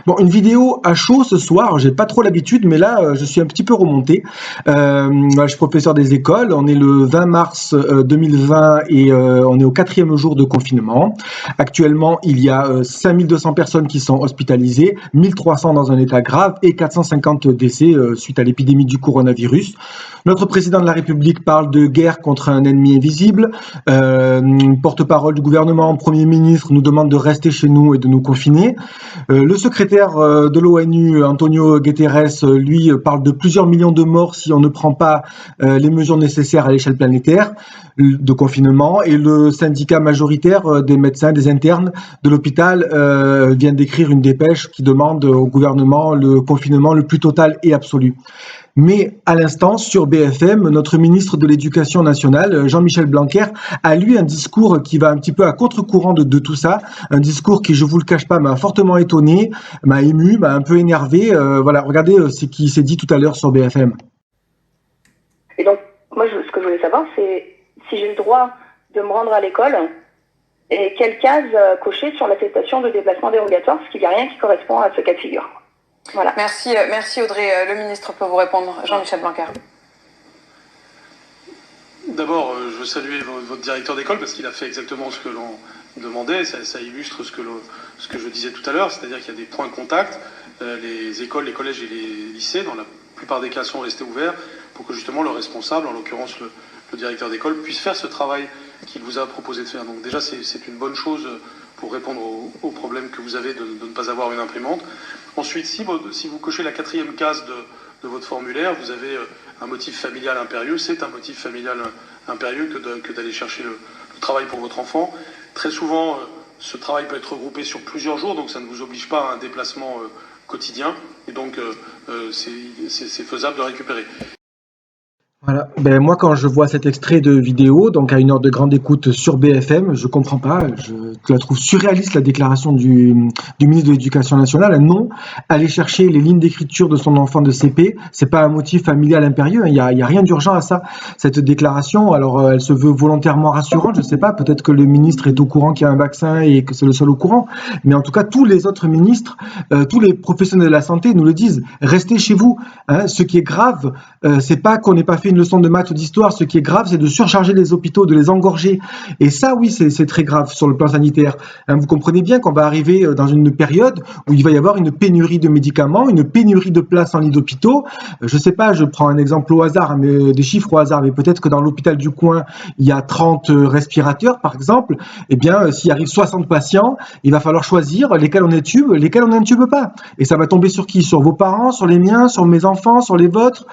Bon, une vidéo à chaud ce soir, j'ai pas trop l'habitude, mais là, je suis un petit peu remonté. Je suis professeur des écoles, on est le 20 mars 2020 et on est au 4e jour de confinement. Actuellement, il y a 5200 personnes qui sont hospitalisées, 1300 dans un état grave et 450 décès suite à l'épidémie du coronavirus. Notre président de la République parle de guerre contre un ennemi invisible. Porte-parole du gouvernement, Premier ministre, nous demande de rester chez nous et de nous confiner. Le secrétaire de l'ONU, Antonio Guterres, lui, parle de plusieurs millions de morts si on ne prend pas les mesures nécessaires à l'échelle planétaire de confinement. Et le syndicat majoritaire des médecins, des internes de l'hôpital vient d'écrire une dépêche qui demande au gouvernement le confinement le plus total et absolu. Mais à l'instant, sur BFM, notre ministre de l'Éducation nationale, Jean-Michel Blanquer, a lui un discours qui va un petit peu à contre-courant de tout ça. Un discours qui, je vous le cache pas, m'a fortement étonné, m'a ému, m'a un peu énervé. Voilà, regardez ce qui s'est dit tout à l'heure sur BFM. Et donc, moi, ce que je voulais savoir, c'est si j'ai le droit de me rendre à l'école et quelle case cocher sur l'attestation de déplacement dérogatoire, parce qu'il n'y a rien qui correspond à ce cas de figure. Voilà. Merci Audrey. Le ministre peut vous répondre. Jean-Michel Blanquer. D'abord, je veux saluer votre directeur d'école parce qu'il a fait exactement ce que l'on demandait. Ça illustre ce que je disais tout à l'heure, c'est-à-dire qu'il y a des points de contact. Les écoles, les collèges et les lycées, dans la plupart des cas, sont restés ouverts pour que justement le responsable, en l'occurrence le directeur d'école, puisse faire ce travail qu'il vous a proposé de faire. Donc déjà, c'est une bonne chose pour répondre aux problèmes que vous avez de ne pas avoir une imprimante. Ensuite, si vous cochez la 4e case de votre formulaire, vous avez un motif familial impérieux. C'est un motif familial impérieux que d'aller chercher le travail pour votre enfant. Très souvent, ce travail peut être regroupé sur plusieurs jours, donc ça ne vous oblige pas à un déplacement quotidien. Et donc, c'est faisable de récupérer. Voilà. Ben moi, quand je vois cet extrait de vidéo, donc à une heure de grande écoute sur BFM, je comprends pas. Je la trouve surréaliste, la déclaration du ministre de l'Éducation nationale. Non, aller chercher les lignes d'écriture de son enfant de CP, c'est pas un motif familial impérieux. Il y a rien d'urgent à ça. Cette déclaration, alors elle se veut volontairement rassurante. Je sais pas. Peut-être que le ministre est au courant qu'il y a un vaccin et que c'est le seul au courant. Mais en tout cas, tous les autres ministres, tous les professionnels de la santé nous le disent. Restez chez vous. Hein. Ce qui est grave, c'est pas qu'on n'ait pas fait une leçon de maths ou d'histoire. Ce qui est grave, c'est de surcharger les hôpitaux, de les engorger. Et ça, oui, c'est très grave sur le plan sanitaire. Hein, vous comprenez bien qu'on va arriver dans une période où il va y avoir une pénurie de médicaments, une pénurie de places en lit d'hôpitaux. Je sais pas, je prends un exemple au hasard, mais des chiffres au hasard, mais peut-être que dans l'hôpital du coin, il y a 30 respirateurs, par exemple. Eh bien, s'il arrive 60 patients, il va falloir choisir lesquels on intube, lesquels on n'intube pas. Et ça va tomber sur qui? Sur vos parents, sur les miens, sur mes enfants, sur les vôtres.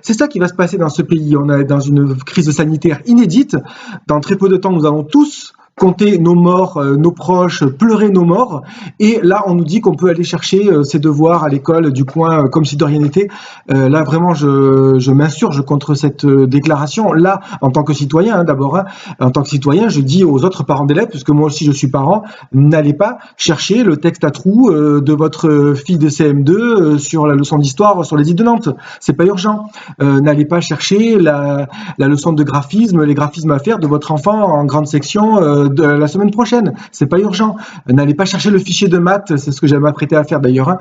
C'est ça qui va se passer dans ce pays. On est dans une crise sanitaire inédite. Dans très peu de temps, nous allons tous compter nos morts, nos proches, pleurer nos morts. Et là, on nous dit qu'on peut aller chercher ses devoirs à l'école du coin comme si de rien n'était. Là, vraiment, je m'insurge contre cette déclaration. Là, en tant que citoyen, d'abord, en tant que citoyen, je dis aux autres parents d'élèves, puisque moi aussi je suis parent, n'allez pas chercher le texte à trous de votre fille de CM2 sur la leçon d'histoire sur les îles de Nantes. C'est pas urgent. N'allez pas chercher la leçon de graphisme, les graphismes à faire de votre enfant en grande section de la semaine prochaine. C'est pas urgent. N'allez pas chercher le fichier de maths, c'est ce que j'avais m'apprêté à faire d'ailleurs,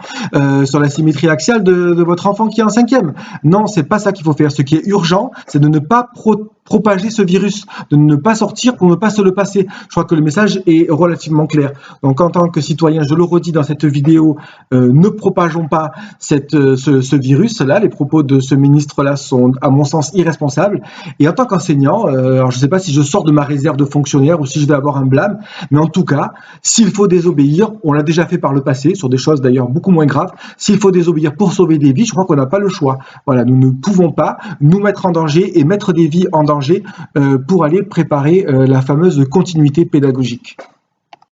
sur la symétrie axiale de votre enfant qui est en 5e. Non, c'est pas ça qu'il faut faire. Ce qui est urgent, c'est de ne pas propager ce virus, de ne pas sortir pour ne pas se le passer. Je crois que le message est relativement clair. Donc en tant que citoyen, je le redis dans cette vidéo, ne propageons pas ce virus-là. Les propos de ce ministre-là sont, à mon sens, irresponsables. Et en tant qu'enseignant, alors je ne sais pas si je sors de ma réserve de fonctionnaire ou si je vais avoir un blâme, mais en tout cas, s'il faut désobéir, on l'a déjà fait par le passé, sur des choses d'ailleurs beaucoup moins graves, s'il faut désobéir pour sauver des vies, je crois qu'on n'a pas le choix. Voilà, nous ne pouvons pas nous mettre en danger et mettre des vies en danger pour aller préparer la fameuse continuité pédagogique.